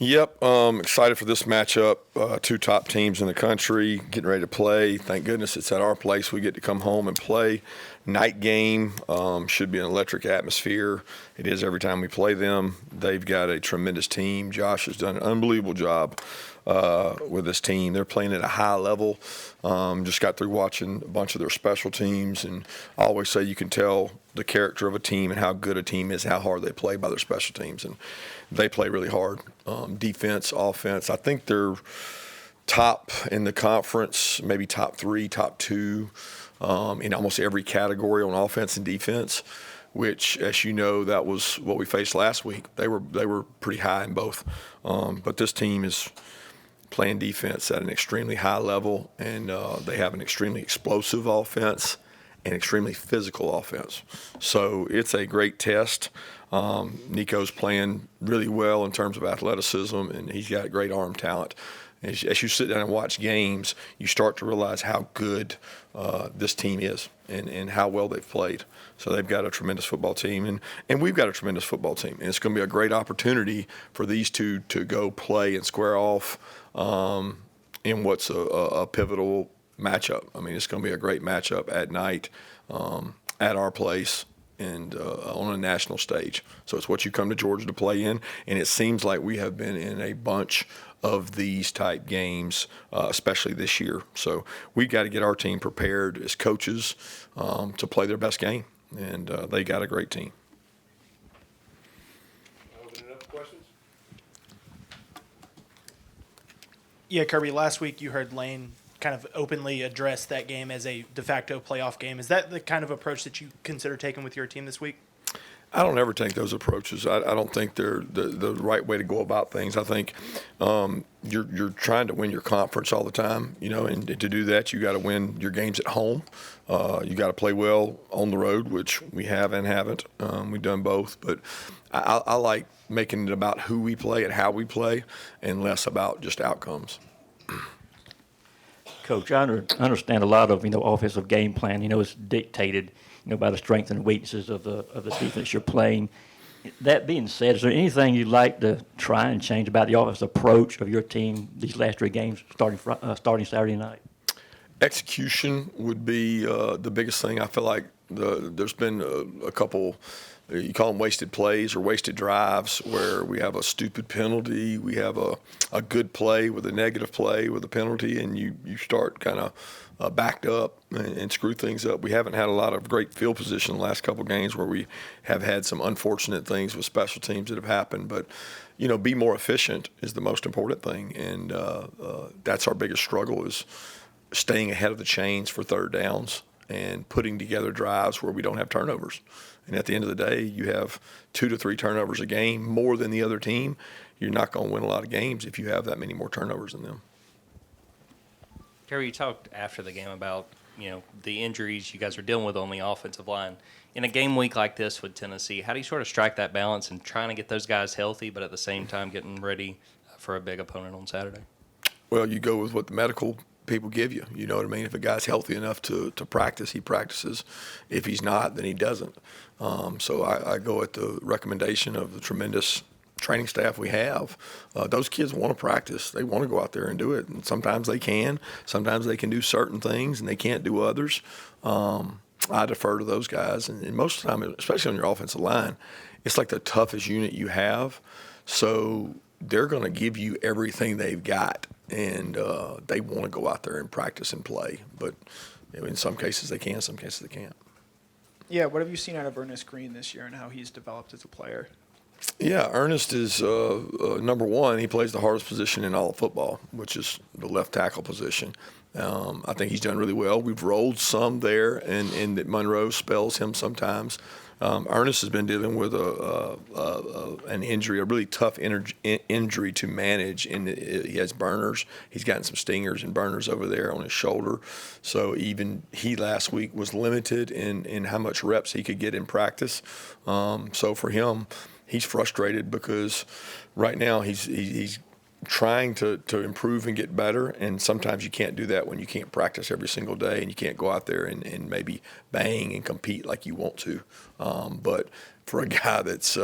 Yep, excited for this matchup. Two top teams in the country getting ready to play. Thank goodness it's at our place. We get to come home and play. Night game, should be an electric atmosphere. It is every time we play them. They've got a tremendous team. Josh has done an unbelievable job with this team. They're playing at a high level. Just got through watching a bunch of their special teams, and I always say you can tell the character of a team and how good a team is, how hard they play by their special teams, and they play really hard. Defense, offense. I think they're top in the conference, maybe top 3, top 2 in almost every category on offense and defense. Which, as you know, that was what we faced last week. They were pretty high in both, but this team is playing defense at an extremely high level, and they have an extremely explosive offense and extremely physical offense. So it's a great test. Nico's playing really well in terms of athleticism, and he's got great arm talent. As you sit down and watch games, you start to realize how good this team is and how well they've played. So they've got a tremendous football team, and we've got a tremendous football team. And it's going to be a great opportunity for these two to go play and square off in what's a pivotal matchup. I mean, it's going to be a great matchup at night at our place and on a national stage. So it's what you come to Georgia to play in, and it seems like we have been in a bunch of these type games, especially this year. So we've got to get our team prepared as coaches to play their best game, and they got a great team. Open it up for questions. Yeah, Kirby, last week you heard Lane kind of openly address that game as a de facto playoff game. Is that the kind of approach that you consider taking with your team this week? I don't ever take those approaches. I don't think they're the right way to go about things. I think you're trying to win your conference all the time, and to do that, you got to win your games at home. You got to play well on the road, which we have and haven't. We've done both, but I like making it about who we play and how we play, and less about just outcomes. Coach, I understand a lot of offensive game plan. It's dictated by the strengths and weaknesses of the defense you're playing. That being said, is there anything you'd like to try and change about the offensive approach of your team these last 3 games starting Saturday night? Execution would be the biggest thing. I feel like there's been a couple, you call them wasted plays or wasted drives, where we have a stupid penalty, we have a good play with a negative play with a penalty, and you start kind of backed up and screw things up. We haven't had a lot of great field position the last couple games, where we have had some unfortunate things with special teams that have happened. But, be more efficient is the most important thing, and that's our biggest struggle, is staying ahead of the chains for third downs and putting together drives where we don't have turnovers. And at the end of the day, you have 2 to 3 turnovers a game, more than the other team. You're not going to win a lot of games if you have that many more turnovers than them. Kerry, you talked after the game about, the injuries you guys are dealing with on the offensive line. In a game week like this with Tennessee, how do you sort of strike that balance and trying to get those guys healthy, but at the same time getting ready for a big opponent on Saturday? Well, you go with what the medical people give you. You know what I mean? If a guy's healthy enough to practice, he practices. If he's not, then he doesn't. So I go at the recommendation of the tremendous training staff we have. Those kids want to practice. They want to go out there and do it. And sometimes they can. Sometimes they can do certain things and they can't do others. I defer to those guys. And most of the time, especially on your offensive line, it's like the toughest unit you have. So they're going to give you everything they've got. And they want to go out there and practice and play. But in some cases they can, some cases they can't. Yeah, what have you seen out of Ernest Greene this year and how he's developed as a player? Yeah, Ernest is number one. He plays the hardest position in all of football, which is the left tackle position. I think he's done really well. We've rolled some there, and that Monroe spells him sometimes. Ernest has been dealing with an injury, a really tough injury to manage, and he has burners. He's gotten some stingers and burners over there on his shoulder. So even he last week was limited in how much reps he could get in practice. So for him, he's frustrated because right now he's trying to improve and get better, and sometimes you can't do that when you can't practice every single day and you can't go out there and maybe bang and compete like you want to. But for a guy that's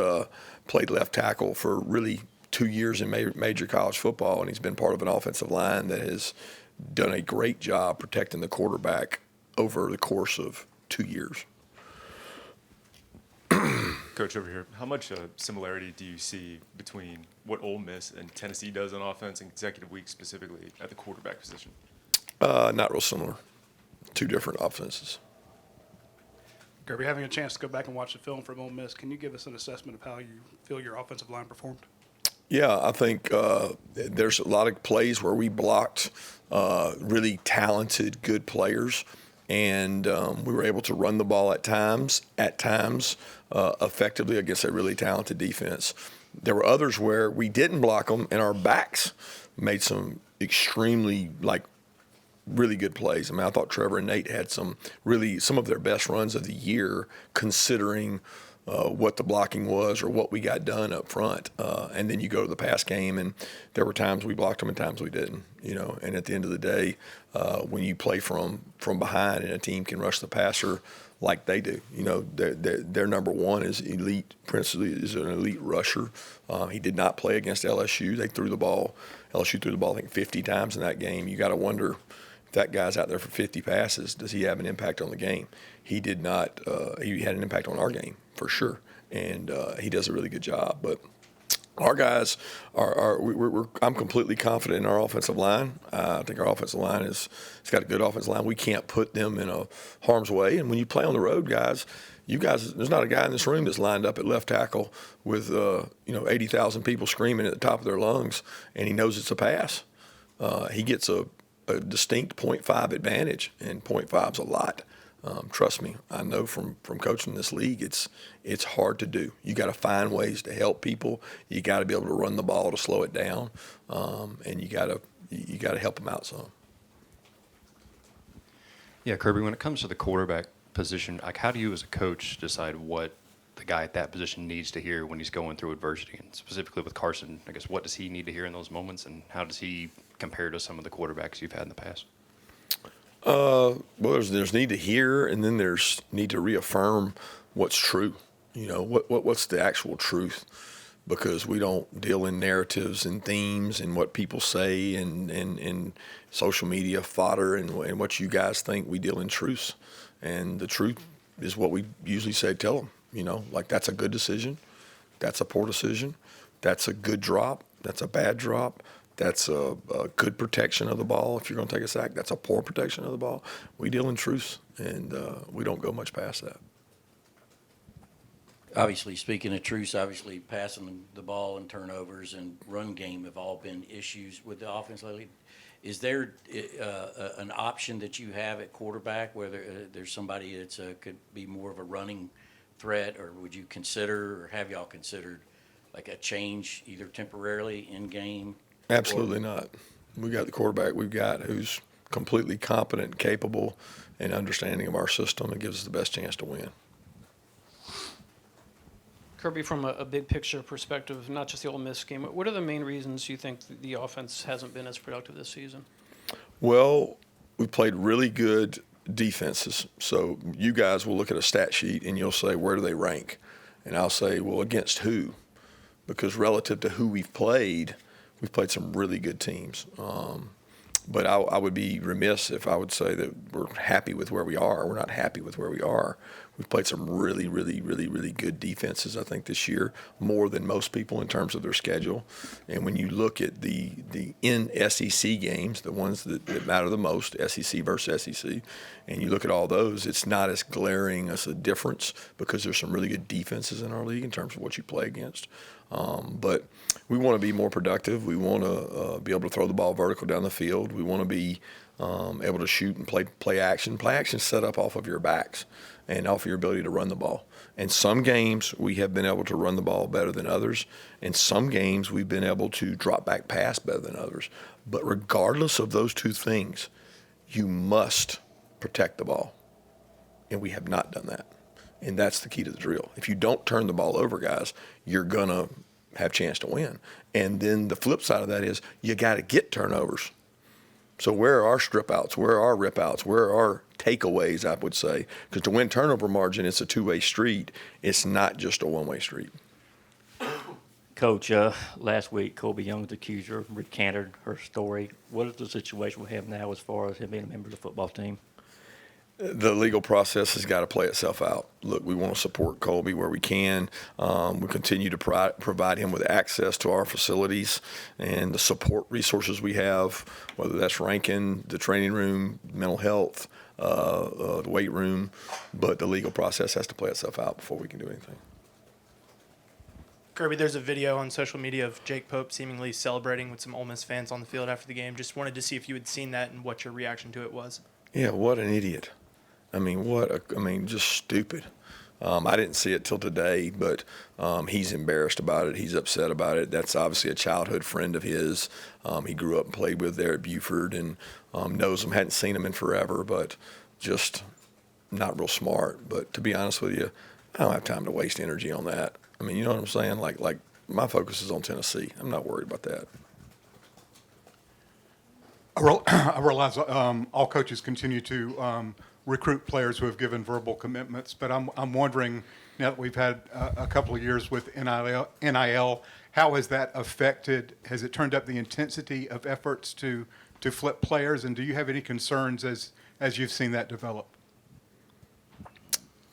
played left tackle for really 2 years in major college football, and he's been part of an offensive line that has done a great job protecting the quarterback over the course of 2 years. Coach, over here, how much similarity do you see between what Ole Miss and Tennessee does on offense in consecutive weeks, specifically at the quarterback position? Not real similar. Two different offenses. Kirby, having a chance to go back and watch the film from Ole Miss, can you give us an assessment of how you feel your offensive line performed? Yeah, I think there's a lot of plays where we blocked really talented, good players, and we were able to run the ball at times effectively against a really talented defense. There were others where we didn't block them, and our backs made some extremely, really good plays. I mean, I thought Trevor and Nate had some of their best runs of the year, considering what the blocking was or what we got done up front. And then you go to the pass game, and there were times we blocked them and times we didn't. And at the end of the day, when you play from behind and a team can rush the passer like they do, their number one is elite. Principally is an elite rusher. He did not play against LSU. LSU threw the ball, I think, 50 times in that game. You got to wonder, if that guy's out there for 50 passes, does he have an impact on the game? He did not. He had an impact on our game for sure, and he does a really good job. But our guys I'm completely confident in our offensive line. I think our offensive line it's got a good offensive line. We can't put them in a harm's way. And when you play on the road, guys, there's not a guy in this room that's lined up at left tackle with 80,000 people screaming at the top of their lungs, and he knows it's a pass. He gets a distinct 0.5 advantage, and 0.5 is a lot. Trust me, I know from coaching this league, it's hard to do. You got to find ways to help people. You got to be able to run the ball to slow it down, and you got to help them out some. Yeah, Kirby, when it comes to the quarterback position, how do you as a coach decide what the guy at that position needs to hear when he's going through adversity? And specifically with Carson, I guess, what does he need to hear in those moments, and how does he compare to some of the quarterbacks you've had in the past? Well, there's need to hear, and then there's need to reaffirm what's true. What's the actual truth? Because we don't deal in narratives and themes and what people say and social media fodder and what you guys think. We deal in truths, and the truth is what we usually say. Tell them, that's a good decision, that's a poor decision, that's a good drop, that's a bad drop. That's a good protection of the ball. If you're going to take a sack, that's a poor protection of the ball. We deal in truths, and we don't go much past that. Obviously, speaking of truths, passing the ball and turnovers and run game have all been issues with the offense lately. Is there an option that you have at quarterback, whether there's somebody that could be more of a running threat, or would you consider, or have y'all considered, like a change either temporarily in game? Absolutely not. We got the quarterback we've got who's completely competent and capable and understanding of our system and gives us the best chance to win. Kirby, from a big picture perspective, not just the Ole Miss game, what are the main reasons you think the offense hasn't been as productive this season? Well, we played really good defenses. So you guys will look at a stat sheet and you'll say, where do they rank? And I'll say, well, against who? Because relative to who we've played some really good teams. But I would be remiss if I would say that we're happy with where we are. We're not happy with where we are. We've played some really, really, really, really good defenses, I think, this year, more than most people in terms of their schedule. And when you look at the SEC games, the ones that matter the most, SEC versus SEC, and you look at all those, it's not as glaring as a difference because there's some really good defenses in our league in terms of what you play against. But we want to be more productive. We want to be able to throw the ball vertical down the field. We want to be able to shoot and play action. Play action set up off of your backs and off of your ability to run the ball. In some games, we have been able to run the ball better than others. In some games, we've been able to drop back pass better than others. But regardless of those two things, you must protect the ball. And we have not done that. And that's the key to the drill. If you don't turn the ball over, guys, you're going to have a chance to win. And then the flip side of that is you got to get turnovers. So where are our strip outs? Where are our rip outs? Where are our takeaways, I would say? Because to win turnover margin, it's a two-way street. It's not just a one-way street. Coach, last week, Colby Young's accuser recanted her story. What is the situation we have now as far as him being a member of the football team? The legal process has got to play itself out. Look, we want to support Colby where we can. We continue to provide him with access to our facilities and the support resources we have, whether that's ranking, the training room, mental health, the weight room. But the legal process has to play itself out before we can do anything. Kirby, there's a video on social media of Jake Pope seemingly celebrating with some Ole Miss fans on the field after the game. Just wanted to see if you had seen that and what your reaction to it was. Yeah, what an idiot. Just stupid. I didn't see it till today, but he's embarrassed about it. He's upset about it. That's obviously a childhood friend of his. He grew up and played with there at Buford and knows him. Hadn't seen him in forever, but just not real smart. But to be honest with you, I don't have time to waste energy on that. You know what I'm saying? Like my focus is on Tennessee. I'm not worried about that. I realize all coaches continue to recruit players who have given verbal commitments, but I'm wondering, now that we've had a couple of years with NIL, how has that affected, has it turned up the intensity of efforts to flip players, and do you have any concerns as you've seen that develop?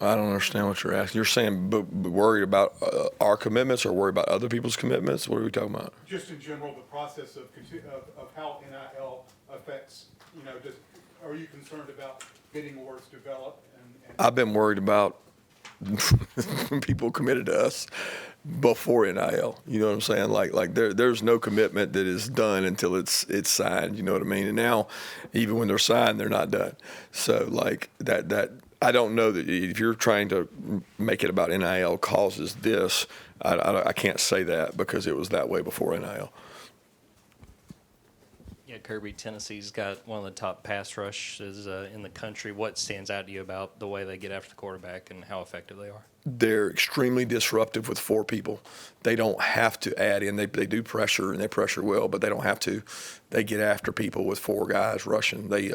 I don't understand what you're asking. You're saying worried about our commitments or worried about other people's commitments? What are we talking about? Just in general, the process of how NIL affects, are you concerned about bidding wars develop? I've been worried about people committed to us before NIL. You know what I'm saying? Like there's no commitment that is done until it's signed. You know what I mean? And now, even when they're signed, they're not done. So like that I don't know that if you're trying to make it about NIL causes this. I can't say that because it was that way before NIL. Yeah, Kirby, Tennessee's got one of the top pass rushes in the country. What stands out to you about the way they get after the quarterback and how effective they are? They're extremely disruptive with 4 people. They don't have to add in. They do pressure, and they pressure well, but they don't have to. They get after people with 4 guys rushing. They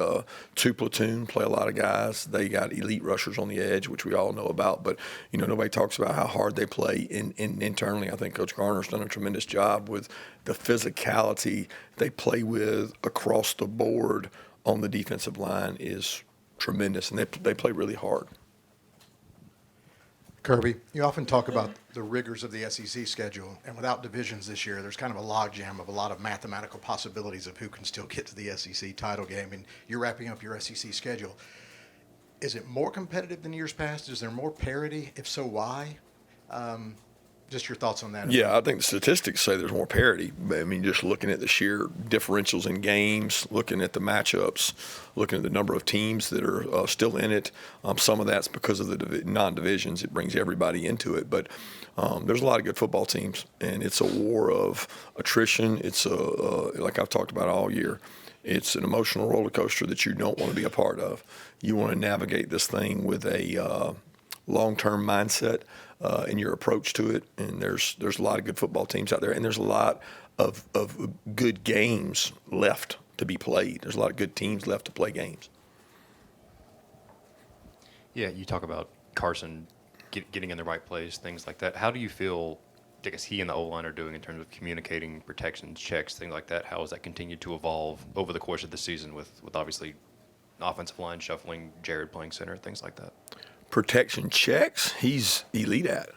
2 platoon, play a lot of guys. They got elite rushers on the edge, which we all know about. But, nobody talks about how hard they play internally. I think Coach Garner's done a tremendous job with the physicality they play with across the board on the defensive line is tremendous, and they play really hard. Kirby, you often talk about the rigors of the SEC schedule, and without divisions this year, there's kind of a logjam of a lot of mathematical possibilities of who can still get to the SEC title game, and you're wrapping up your SEC schedule. Is it more competitive than years past? Is there more parity? If so, why? Just your thoughts on that. Yeah, I think the statistics say there's more parity. Just looking at the sheer differentials in games, looking at the matchups, looking at the number of teams that are still in it. Some of that's because of the non-divisions. It brings everybody into it. But there's a lot of good football teams, and it's a war of attrition. It's like I've talked about all year. It's an emotional roller coaster that you don't want to be a part of. You want to navigate this thing with a long-term mindset in your approach to it, and there's a lot of good football teams out there, and there's a lot of good games left to be played. There's a lot of good teams left to play games. Yeah, you talk about Carson getting in the right place, things like that. How do you feel, I guess, he and the O-line are doing in terms of communicating, protections, checks, things like that? How has that continued to evolve over the course of the season with obviously offensive line shuffling, Jared playing center, things like that? Protection checks, he's elite at.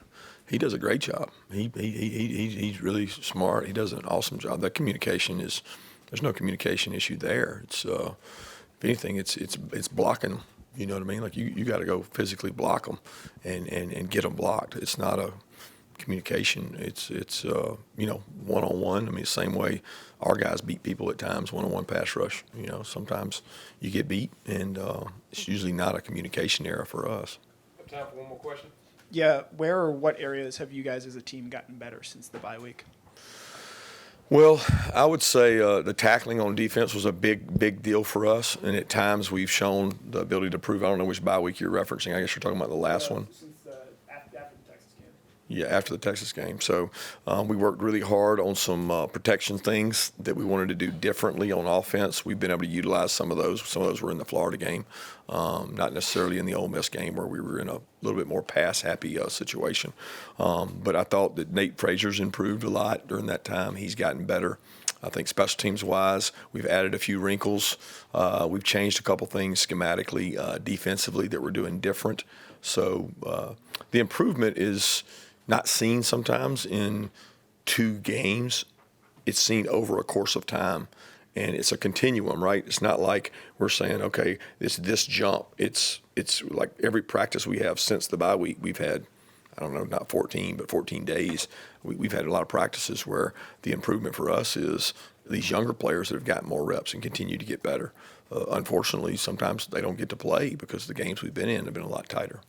He does a great job. He's really smart. He does an awesome job. That communication there's no communication issue there. It's if anything, it's blocking. You know what I mean? Like you got to go physically block them and get them blocked. It's not a communication. It's one-on-one. Same way our guys beat people at times, one-on-one pass rush. Sometimes you get beat, and it's usually not a communication error for us. Time for one more question. Yeah, where or what areas have you guys as a team gotten better since the bye week? Well, I would say the tackling on defense was a big deal for us, and at times we've shown the ability to prove. I don't know which bye week you're referencing. I guess you're talking about the last one. Since after the Texas game. Yeah, after the Texas game. So we worked really hard on some protection things that we wanted to do differently on offense. We've been able to utilize some of those. Some of those were in the Florida game, not necessarily in the Ole Miss game where we were in a little bit more pass-happy situation. But I thought that Nate Frazier's improved a lot during that time. He's gotten better. I think special teams-wise, we've added a few wrinkles. We've changed a couple things schematically, defensively that we're doing different. So the improvement is not seen sometimes in 2 games. It's seen over a course of time, and it's a continuum, right? It's not like we're saying, okay, it's this jump. It's like every practice we have since the bye week, we've had, I don't know, not 14, but 14 days. We've had a lot of practices where the improvement for us is these younger players that have gotten more reps and continue to get better. Unfortunately, sometimes they don't get to play because the games we've been in have been a lot tighter.